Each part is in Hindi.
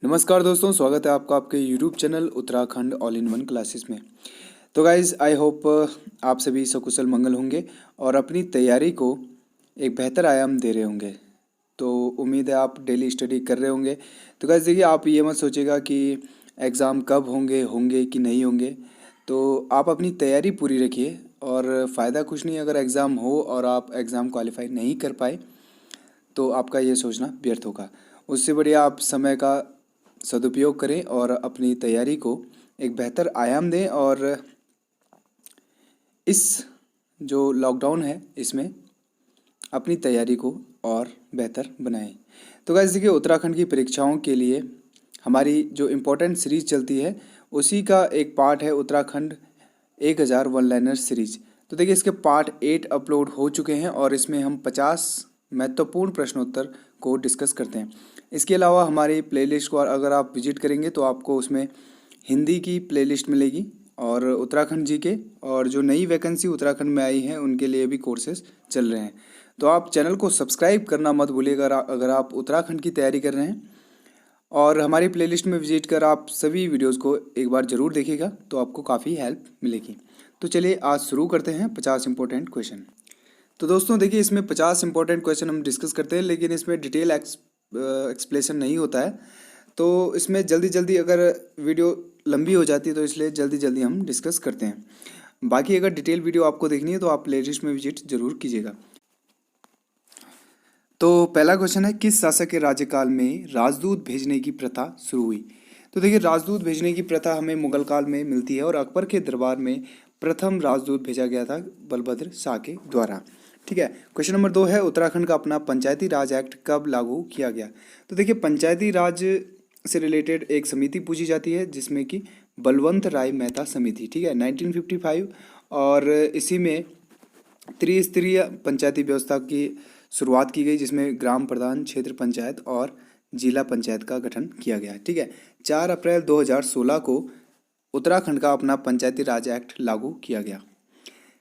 नमस्कार दोस्तों, स्वागत है आपका आपके YouTube channel Uttarakhand all in one classes में। तो गाइज़ आई होप आप सभी सकुशल मंगल होंगे और अपनी तैयारी को एक बेहतर आयाम दे रहे होंगे। तो उम्मीद है आप डेली स्टडी कर रहे होंगे। तो गाइज़ देखिए, आप ये मत सोचिएगा कि एग्ज़ाम कब होंगे होंगे कि नहीं होंगे। तो आप अपनी तैयारी पूरी रखिए और फ़ायदा कुछ नहीं अगर एग्ज़ाम हो और आप एग्ज़ाम क्वालिफाई नहीं कर पाए तो आपका ये सोचना व्यर्थ होगा। उससे बढ़िया आप समय का सदुपयोग करें और अपनी तैयारी को एक बेहतर आयाम दें और इस जो लॉकडाउन है इसमें अपनी तैयारी को और बेहतर बनाएं। तो गाइस देखिए, उत्तराखंड की परीक्षाओं के लिए हमारी जो इम्पोर्टेंट सीरीज चलती है उसी का एक पार्ट है उत्तराखंड 1000 वन लाइनर सीरीज। तो देखिए, इसके पार्ट 8 अपलोड हो चुके हैं और इसमें हम 50 महत्वपूर्ण प्रश्नोत्तर को डिस्कस करते हैं। इसके अलावा हमारी प्लेलिस्ट को अगर आप विजिट करेंगे तो आपको उसमें हिंदी की प्लेलिस्ट मिलेगी और उत्तराखंड जी के और जो नई वैकेंसी उत्तराखंड में आई हैं उनके लिए भी कोर्सेज चल रहे हैं। तो आप चैनल को सब्सक्राइब करना मत भूलिएगा अगर आप उत्तराखंड की तैयारी कर रहे हैं, और हमारी प्लेलिस्ट में विजिट कर आप सभी वीडियोस को एक बार ज़रूर देखिएगा तो आपको काफ़ी हेल्प मिलेगी। तो चलिए आज शुरू करते हैं 50 इंपॉर्टेंट क्वेश्चन। तो दोस्तों देखिए, इसमें 50 इंपॉर्टेंट क्वेश्चन हम डिस्कस करते हैं लेकिन इसमें डिटेल एक्सप्लेशन नहीं होता है। तो इसमें जल्दी जल्दी अगर वीडियो लंबी हो जाती है तो इसलिए जल्दी जल्दी हम डिस्कस करते हैं। बाकी अगर डिटेल वीडियो आपको देखनी है तो आप प्लेलिस्ट में विजिट जरूर कीजिएगा। तो पहला क्वेश्चन है, किस शासक के राज्यकाल में राजदूत भेजने की प्रथा शुरू हुई? तो देखिए, राजदूत भेजने की प्रथा हमें मुगल काल में मिलती है और अकबर के दरबार में प्रथम राजदूत भेजा गया था बलभद्र शाह के द्वारा। ठीक है। क्वेश्चन नंबर 2 है, उत्तराखंड का अपना पंचायती राज एक्ट कब लागू किया गया? तो देखिए, पंचायती राज से रिलेटेड एक समिति पूछी जाती है जिसमें कि बलवंत राय मेहता समिति, ठीक है, 1955। और इसी में त्रिस्तरीय पंचायती व्यवस्था की शुरुआत की गई जिसमें ग्राम प्रधान, क्षेत्र पंचायत और जिला पंचायत का गठन किया गया। ठीक है। 4 अप्रैल 2016 को उत्तराखंड का अपना पंचायती राज एक्ट लागू किया गया।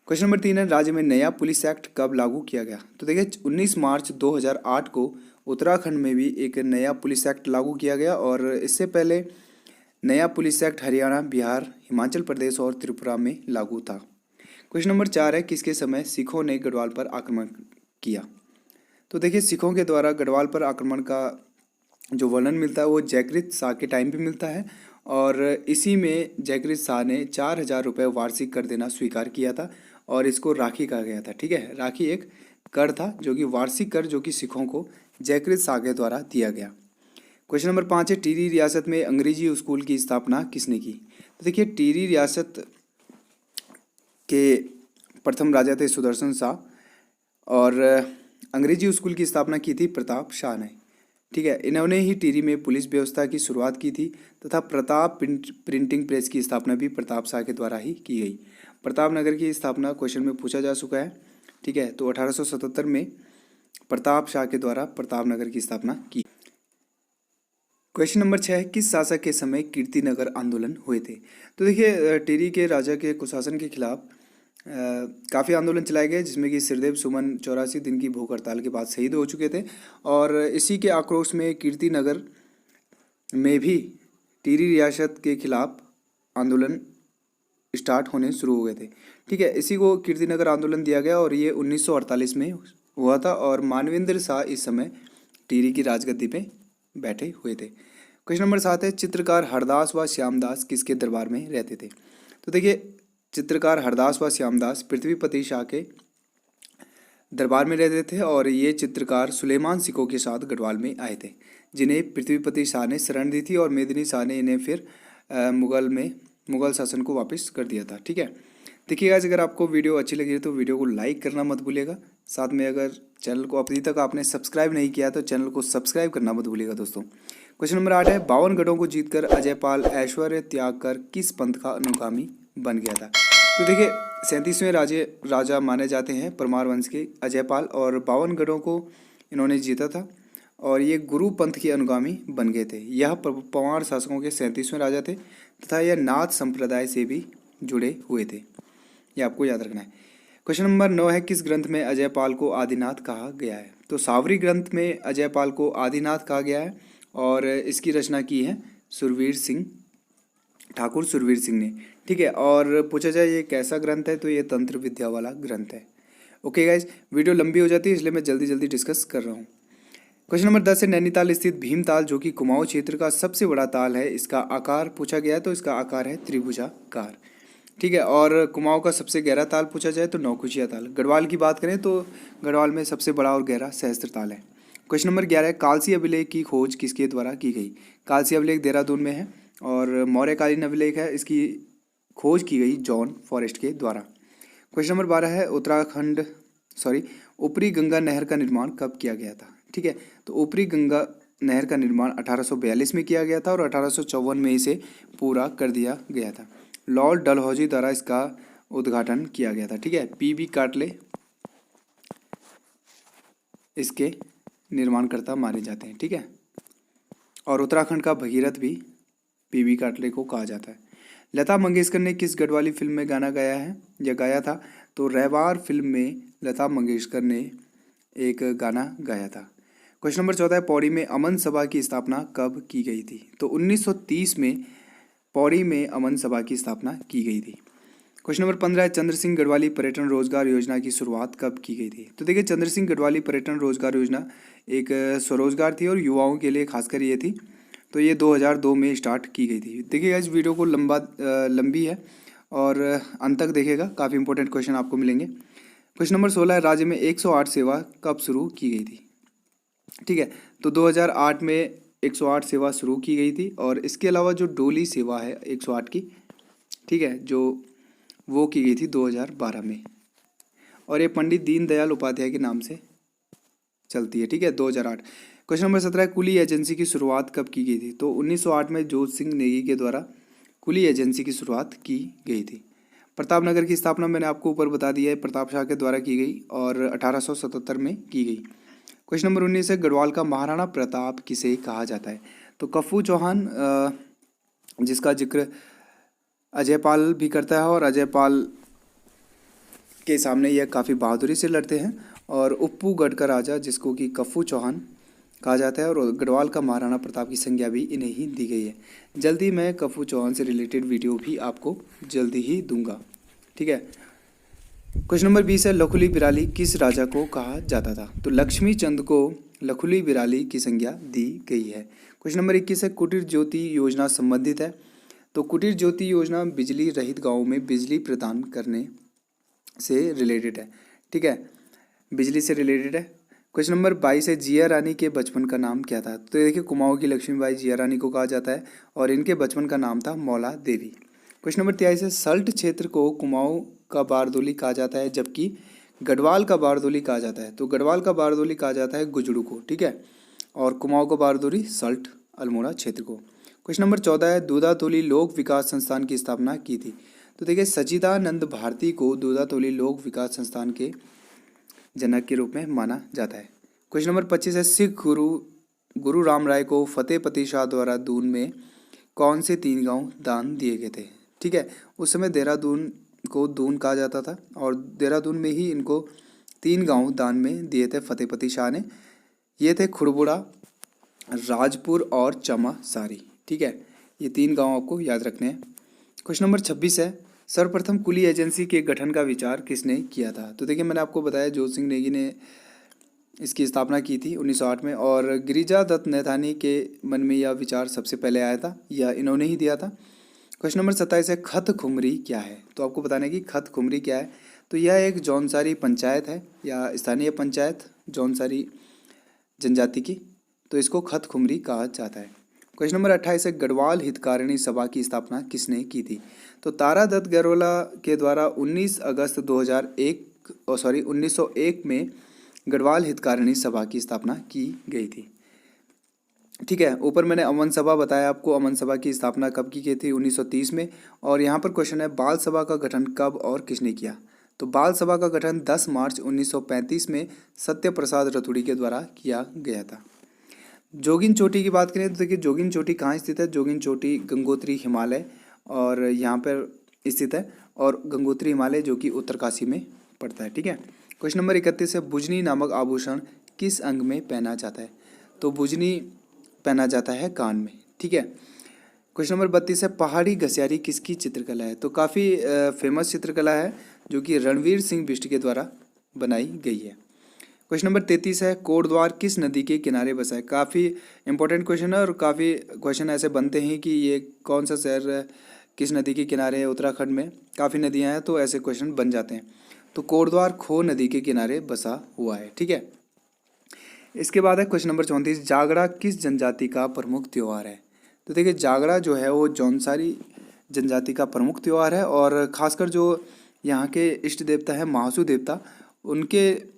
क्वेश्चन नंबर 3 है, राज्य में नया पुलिस एक्ट कब लागू किया गया? तो देखिए, 19 मार्च 2008 को उत्तराखंड में भी एक नया पुलिस एक्ट लागू किया गया और इससे पहले नया पुलिस एक्ट हरियाणा, बिहार, हिमाचल प्रदेश और त्रिपुरा में लागू था। क्वेश्चन नंबर 4 है, किसके समय सिखों ने गढ़वाल पर आक्रमण किया? तो देखिए, सिखों के द्वारा गढ़वाल पर आक्रमण का जो वर्णन मिलता है वो जयकृत शाह के टाइम पे मिलता है और इसी में जयकृत शाह ने 4000 रुपये वार्षिक कर देना स्वीकार किया था और इसको राखी कहा गया था। ठीक है, राखी एक कर था जो कि वार्षिक कर जो कि सिखों को जयकृत शाह के द्वारा दिया गया। क्वेश्चन नंबर 5 है, टिहरी रियासत में अंग्रेजी स्कूल की स्थापना किसने की? तो देखिए, टिहरी रियासत के प्रथम राजा थे सुदर्शन शाह और अंग्रेजी स्कूल की स्थापना की थी प्रताप शाह ने। ठीक है, इन्होंने ही टिहरी में पुलिस व्यवस्था की शुरुआत की थी तथा प्रताप प्रिंटिंग प्रेस की स्थापना भी प्रताप शाह के द्वारा ही की गई। प्रताप नगर की स्थापना क्वेश्चन में पूछा जा चुका है। ठीक है, तो 1877 में प्रताप शाह के द्वारा प्रताप नगर की स्थापना की। क्वेश्चन नंबर 6 है, किस शासक के समय कीर्तिनगर आंदोलन हुए थे? तो देखिए, टिहरी के राजा के कुशासन के खिलाफ काफ़ी आंदोलन चलाए गए जिसमें कि सिरदेव सुमन 84 दिन की भूख हड़ताल के बाद शहीद हो चुके थे और इसी के आक्रोश में कीर्तिनगर में भी टिहरी रियासत के खिलाफ आंदोलन स्टार्ट होने शुरू हो गए थे। ठीक है, इसी को कीर्तिनगर आंदोलन दिया गया और ये 1948 में हुआ था और मानवेंद्र शाह इस समय टिहरी की राजगद्दी पे बैठे हुए थे। क्वेश्चन नंबर 7 है, चित्रकार हरदास व श्यामदास किसके दरबार में रहते थे? तो देखिए, चित्रकार हरदास व श्यामदास पृथ्वीपति शाह के दरबार में रहते थे और ये चित्रकार सुलेमान सिकों के साथ गढ़वाल में आए थे जिन्हें पृथ्वीपति शाह ने शरण दी थी और मेदिनी शाह ने इन्हें फिर मुगल शासन को वापस कर दिया था। ठीक है, देखिए गाइस, अगर आपको वीडियो अच्छी लगी है तो वीडियो को लाइक करना मत भूलिएगा। साथ में अगर चैनल को अभी तक आपने सब्सक्राइब नहीं किया तो चैनल को सब्सक्राइब करना मत भूलिएगा दोस्तों। क्वेश्चन नंबर 8 है, 52 गढ़ों को जीतकर अजयपाल ऐश्वर्य त्याग कर किस पंथ का अनुगामी बन गया था? तो देखिए, 37वें राजा माने जाते हैं परमार वंश के अजयपाल और 52 गढ़ों को इन्होंने जीता था और ये गुरु पंथ के अनुगामी बन गए थे। यह परमार शासकों के 37वें राजा थे तथा यह नाथ संप्रदाय से भी जुड़े हुए थे, ये आपको याद रखना है। क्वेश्चन नंबर 9 है, किस ग्रंथ में अजयपाल को आदिनाथ कहा गया है? तो सावरी ग्रंथ में अजयपाल को आदिनाथ कहा गया है और इसकी रचना की है सुरवीर सिंह ठाकुर सुरवीर सिंह ने। ठीक है, और पूछा जाए ये कैसा ग्रंथ है, तो ये तंत्र विद्या वाला ग्रंथ है। ओके गाइज, वीडियो लंबी हो जाती है इसलिए मैं जल्दी जल्दी डिस्कस कर रहा हूँ। क्वेश्चन नंबर 10 है, नैनीताल स्थित भीमताल जो कि कुमाऊं क्षेत्र का सबसे बड़ा ताल है, इसका आकार पूछा गया है, तो इसका आकार है त्रिभुजाकार। ठीक है, और कुमाऊं का सबसे गहरा ताल पूछा जाए तो नौकुचिया ताल। गढ़वाल की बात करें तो गढ़वाल में सबसे बड़ा और गहरा सहस्त्र ताल है। क्वेश्चन नंबर 11 है, कालसी अभिलेख की खोज किसके द्वारा की गई। कालसी अभिलेख देहरादून में है और मौर्यकालीन अभिलेख है, इसकी खोज की गई जॉन फॉरेस्ट के द्वारा। क्वेश्चन नंबर 12 है, ऊपरी गंगा नहर का निर्माण कब किया गया था। ठीक है, तो ऊपरी गंगा नहर का निर्माण 1842 में किया गया था और 1854 में इसे पूरा कर दिया गया था। लॉर्ड डलहौजी द्वारा इसका उद्घाटन किया गया था। ठीक है, पीबी काटले इसके निर्माणकर्ता माने जाते हैं। ठीक है, और उत्तराखंड का भगीरथ भी पीबी काटले को कहा जाता है। लता मंगेशकर ने किस गढ़वाली फिल्म में गाना गाया है या गाया था, तो रहवार फिल्म में लता मंगेशकर ने एक गाना गाया था। क्वेश्चन नंबर 14 है, पौड़ी में अमन सभा की स्थापना कब की गई थी, तो 1930 में पौड़ी में अमन सभा की स्थापना की गई थी। क्वेश्चन नंबर 15 है, चंद्र सिंह गढ़वाली पर्यटन रोजगार योजना की शुरुआत कब की गई थी, तो देखिए चंद्र सिंह गढ़वाली पर्यटन रोजगार योजना एक स्वरोजगार थी और युवाओं के लिए खासकर ये थी, तो ये 2002 में स्टार्ट की गई थी। देखिएगा इस वीडियो को लंबी है और अंत तक देखिएगा, काफ़ी इंपॉर्टेंट क्वेश्चन आपको मिलेंगे। क्वेश्चन नंबर 16 है, राज्य में 108 सेवा कब शुरू की गई थी। ठीक है, तो 2008 में 108 सेवा शुरू की गई थी और इसके अलावा जो डोली सेवा है 108 की, ठीक है, जो वो की गई थी 2012 में, और ये पंडित दीनदयाल उपाध्याय के नाम से चलती है। ठीक है, 2008। क्वेश्चन नंबर 17 है, कुली एजेंसी की शुरुआत कब की गई थी, तो 1908 में जोत सिंह नेगी के द्वारा कुली एजेंसी की शुरुआत की गई थी। प्रतापनगर की स्थापना मैंने आपको ऊपर बता दिया है, प्रताप शाह के द्वारा की गई और 1877 में की गई। क्वेश्चन नंबर 19 है, गढ़वाल का महाराणा प्रताप किसे कहा जाता है, तो कफू चौहान जिसका जिक्र अजयपाल भी करता है और अजयपाल के सामने यह काफ़ी बहादुरी से लड़ते हैं, और उप्पू गढ़ का राजा जिसको कि कफू चौहान कहा जाता है, और गढ़वाल का महाराणा प्रताप की संज्ञा भी इन्हें ही दी गई है। जल्दी मैं कफू चौहान से रिलेटेड वीडियो भी आपको जल्दी ही दूंगा। ठीक है, क्वेश्चन नंबर 20 है, लखुली बिराली किस राजा को कहा जाता था, तो लक्ष्मी चंद को लखुली बिराली की संज्ञा दी गई है। क्वेश्चन नंबर 21 है, कुटीर ज्योति योजना संबंधित है, तो कुटीर ज्योति योजना बिजली रहित गाँव में बिजली प्रदान करने से रिलेटेड है। ठीक है, बिजली से रिलेटेड है। क्वेश्चन नंबर 22 है, जिया रानी के बचपन का नाम क्या था, तो देखिए कुमाऊं की लक्ष्मीबाई जिया रानी को कहा जाता है और इनके बचपन का नाम था मौला देवी। क्वेश्चन नंबर 23 है, सल्ट क्षेत्र को कुमाऊं का बारदोली कहा जाता है जबकि गढ़वाल का बारदोली कहा जाता है, तो गढ़वाल का बारदोली कहा जाता है गुजड़ू को। ठीक है, और कुमाऊं का बारदोली सल्ट अल्मोड़ा क्षेत्र को। क्वेश्चन नंबर 14 है, दूधातोली लोक विकास संस्थान की स्थापना की थी, तो देखिए सच्चिदानंद भारती को दूधातोली लोक विकास संस्थान के जनक के रूप में माना जाता है। क्वेश्चन नंबर 25 है, सिख गुरु राम राय को फतेहपति शाह द्वारा दून में कौन से 3 गांव दान दिए गए थे। ठीक है, उस समय देहरादून को दून कहा जाता था और देहरादून में ही इनको 3 गांव दान में दिए थे फतेहपति शाह ने। ये थे खुड़बुड़ा, राजपुर और चमासारी। ठीक है, ये 3 गांव आपको याद रखने हैं। क्वेश्चन नंबर 26 है, सर्वप्रथम कुली एजेंसी के गठन का विचार किसने किया था, तो देखिए मैंने आपको बताया जोत सिंह नेगी ने इसकी स्थापना की थी 1908 में, और गिरिजा दत्त नैथानी के मन में यह विचार सबसे पहले आया था, यह इन्होंने ही दिया था। क्वेश्चन नंबर 27 है, खत खुमरी क्या है, तो आपको बताना है कि खत खुमरी क्या है, तो यह एक जौनसारी पंचायत है या स्थानीय पंचायत जौनसारी जनजाति की, तो इसको खत खुमरी कहा जाता है। क्वेश्चन नंबर 28 है, गढ़वाल हितकारिणी सभा की स्थापना किसने की थी, तो तारा दत्त गरोला के द्वारा 19 अगस्त 1901 में गढ़वाल हितकारिणी सभा की स्थापना की गई थी। ठीक है, ऊपर मैंने अमन सभा बताया आपको, अमन सभा की स्थापना कब की गई थी 1930 में, और यहाँ पर क्वेश्चन है, बाल सभा का गठन कब और किसने किया, तो बाल सभा का गठन 10 मार्च 1935 में सत्य प्रसाद रतुड़ी के द्वारा किया गया था। जोगिन चोटी की बात करें तो देखिए जोगिन चोटी कहाँ स्थित है, जोगिन चोटी गंगोत्री हिमालय और यहाँ पर स्थित है, और गंगोत्री हिमालय जो कि उत्तरकाशी में पड़ता है। ठीक है, क्वेश्चन नंबर 31 है, बुजनी नामक आभूषण किस अंग में पहना जाता है, तो बुजनी पहना जाता है कान में। ठीक है। क्वेश्चन नंबर 32 है, पहाड़ी घसियारी किसकी चित्रकला है? तो काफ़ी फेमस चित्रकला है जो कि रणवीर सिंह बिष्ट के द्वारा बनाई गई है। क्वेश्चन नंबर 33 है, कोटद्वार किस नदी के किनारे बसा है? काफ़ी इंपॉर्टेंट क्वेश्चन है और काफ़ी क्वेश्चन ऐसे बनते हैं कि ये कौन सा शहर किस नदी के किनारे है। उत्तराखंड में काफ़ी नदियां हैं तो ऐसे क्वेश्चन बन जाते हैं। तो कोटद्वार खो नदी के किनारे बसा हुआ है। ठीक है। इसके बाद है क्वेश्चन नंबर 34, जागड़ा किस जनजाति का प्रमुख त्यौहार है? तो देखिए जागड़ा जो है वो जौनसारी जनजाति का प्रमुख त्यौहार है और खासकर जो यहाँ के इष्ट देवता है महासू देवता, उनके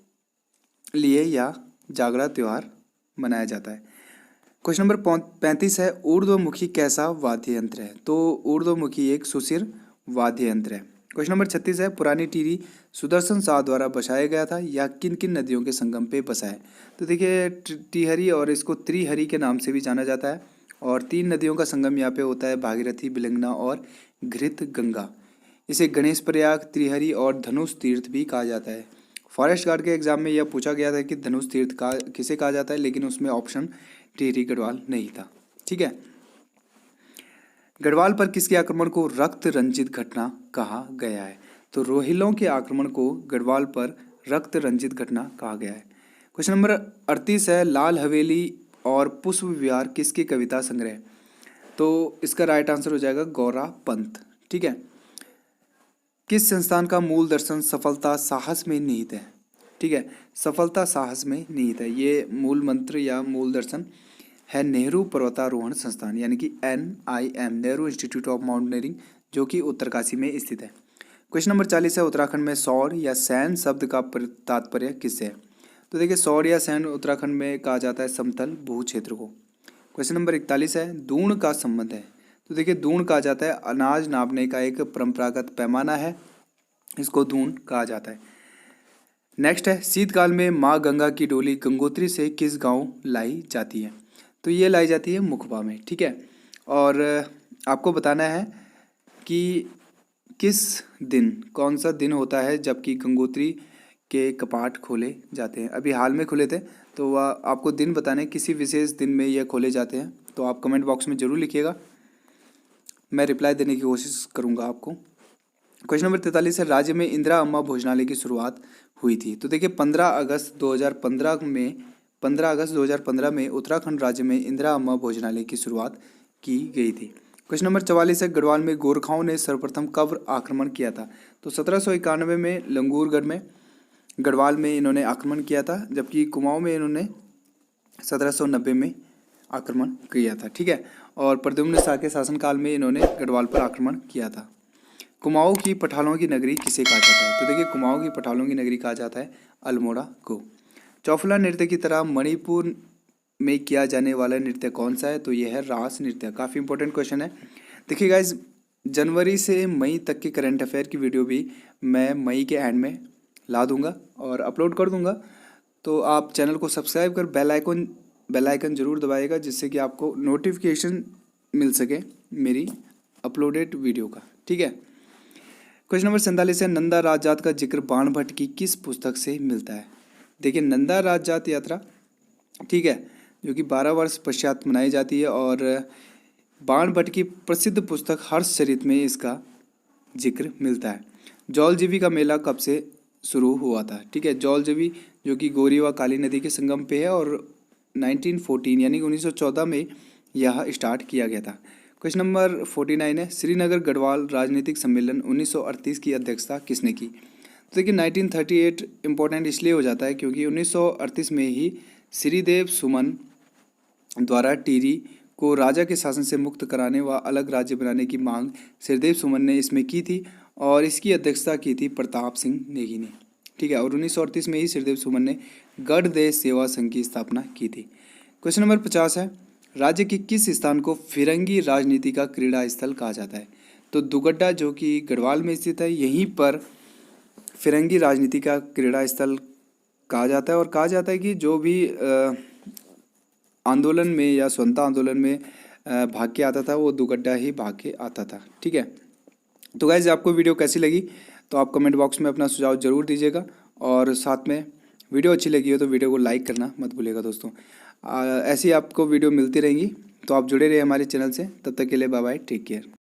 लिए यह जागरा त्यौहार मनाया जाता है। क्वेश्चन नंबर 35 है, ऊर्ध्वमुखी कैसा वाद्य यंत्र है? तो ऊर्ध्वमुखी एक सुशिर वाद्य यंत्र है। क्वेश्चन नंबर 36 है, पुरानी टिहरी सुदर्शन शाह द्वारा बसाया गया था या किन किन नदियों के संगम पे बसा है? तो देखिए टिहरी और इसको त्रिहरी के नाम से भी जाना जाता है और 3 नदियों का संगम यहाँ पे होता है, भागीरथी, बिलंगना और घृत गंगा। इसे गणेश प्रयाग, त्रिहरी और धनुष तीर्थ भी कहा जाता है। फॉरेस्ट गार्ड के एग्जाम में यह पूछा गया था कि धनुष तीर्थ का किसे कहा जाता है, लेकिन उसमें ऑप्शन टिहरी गढ़वाल नहीं था। ठीक है। गढ़वाल पर किसके आक्रमण को रक्त रंजित घटना कहा गया है? तो रोहिलों के आक्रमण को गढ़वाल पर रक्त रंजित घटना कहा गया है। क्वेश्चन नंबर 38 है, लाल हवेली और पुष्प विहार किसकी कविता संग्रह? तो इसका राइट आंसर हो जाएगा गौरा पंत। ठीक है। किस संस्थान का मूल दर्शन सफलता साहस में निहित है? ठीक है, सफलता साहस में निहित है, ये मूल मंत्र या मूल दर्शन है नेहरू पर्वतारोहण संस्थान यानी कि NIM, Nehru institute of mountaineering, जो कि उत्तरकाशी में स्थित है। क्वेश्चन नंबर 40 है, उत्तराखंड में सौर या सैन शब्द का तात्पर्य किससे है? तो देखिए सौर या सैन उत्तराखंड में कहा जाता है समतल भू क्षेत्र को। क्वेश्चन नंबर 41 है, दूण का संबंध है? तो देखिए दूण कहा जाता है अनाज नापने का एक परंपरागत पैमाना है, इसको दूण कहा जाता है। नेक्स्ट है, शीतकाल में माँ गंगा की डोली गंगोत्री से किस गांव लाई जाती है? तो ये लाई जाती है मुखबा में। ठीक है। और आपको बताना है कि किस दिन, कौन सा दिन होता है जबकि गंगोत्री के कपाट खोले जाते हैं। अभी हाल में खुले थे तो वह आपको दिन बताने, किसी विशेष दिन में यह खोले जाते हैं। तो आप कमेंट बॉक्स में ज़रूर लिखिएगा, मैं रिप्लाई देने की कोशिश करूँगा आपको। क्वेश्चन नंबर 43 है, राज्य में इंदिरा अम्मा भोजनालय की शुरुआत हुई थी? तो देखिए 15 अगस्त 2015 में उत्तराखंड राज्य में इंदिरा अम्मा भोजनालय की शुरुआत की गई थी। क्वेश्चन नंबर 44 है, गढ़वाल में गोरखाओं ने सर्वप्रथम कब आक्रमण किया था? तो 1791 में लंगूरगढ़ में गढ़वाल में इन्होंने आक्रमण किया था, जबकि कुमाऊं में इन्होंने 1790 में आक्रमण किया था। ठीक है। और प्रद्युम्न शाह के शासनकाल में इन्होंने गढ़वाल पर आक्रमण किया था। कुमाऊं की पठालों की नगरी किसे कहा जाता है? तो देखिए कुमाऊं की पठालों की नगरी कहा जाता है अल्मोड़ा को। चौफला नृत्य की तरह मणिपुर में किया जाने वाला नृत्य कौन सा है? तो यह है रास नृत्य। काफ़ी इंपॉर्टेंट क्वेश्चन है। देखिए गाइज, जनवरी से मई तक की करंट अफेयर की वीडियो भी मैं मई के एंड में ला दूंगा और अपलोड कर दूंगा। तो आप चैनल को सब्सक्राइब कर बेल आइकन जरूर दबाइएगा, जिससे कि आपको नोटिफिकेशन मिल सके मेरी अपलोडेड वीडियो का। ठीक है। क्वेश्चन नंबर 47 है, नंदा राजजात का जिक्र बाणभट्ट की किस पुस्तक से मिलता है? देखिए नंदा राजजात यात्रा, ठीक है, जो कि 12 वर्ष पश्चात मनाई जाती है और बाणभट्ट की प्रसिद्ध पुस्तक हर्षचरित में इसका जिक्र मिलता है। जौलजीबी का मेला कब से शुरू हुआ था? ठीक है, जौलजीबी जो कि गौरी व काली नदी के संगम पे है और 1914 यानी कि 1914 में यह स्टार्ट किया गया था। क्वेश्चन नंबर 49 है, श्रीनगर गढ़वाल राजनीतिक सम्मेलन 1938 की अध्यक्षता किसने की? तो देखिए 1938 इम्पोर्टेंट इसलिए हो जाता है क्योंकि 1938 में ही श्रीदेव सुमन द्वारा टिहरी को राजा के शासन से मुक्त कराने व अलग राज्य बनाने की मांग श्रीदेव सुमन ने इसमें की थी और इसकी अध्यक्षता की थी प्रताप सिंह नेगी ने। ठीक है। और 1938 में ही श्रीदेव सुमन ने गढ़ देश सेवा संघ की स्थापना की थी। क्वेश्चन नंबर 50 है, राज्य के किस स्थान को फिरंगी राजनीति का क्रीड़ा स्थल कहा जाता है? तो दुगड्डा जो कि गढ़वाल में स्थित है, यहीं पर फिरंगी राजनीति का क्रीड़ा स्थल कहा जाता है और कहा जाता है कि जो भी आंदोलन में या स्वतंत्रता आंदोलन में भाग के आता था वो दुगड्डा ही भाग के आता था। ठीक है। तो गाइज आपको वीडियो कैसी लगी तो आप कमेंट बॉक्स में अपना सुझाव जरूर दीजिएगा और साथ में वीडियो अच्छी लगी हो तो वीडियो को लाइक करना मत भूलिएगा दोस्तों। ऐसी आपको वीडियो मिलती रहेंगी, तो आप जुड़े रहिए हमारे चैनल से। तब तक के लिए बाय बाय, टेक केयर।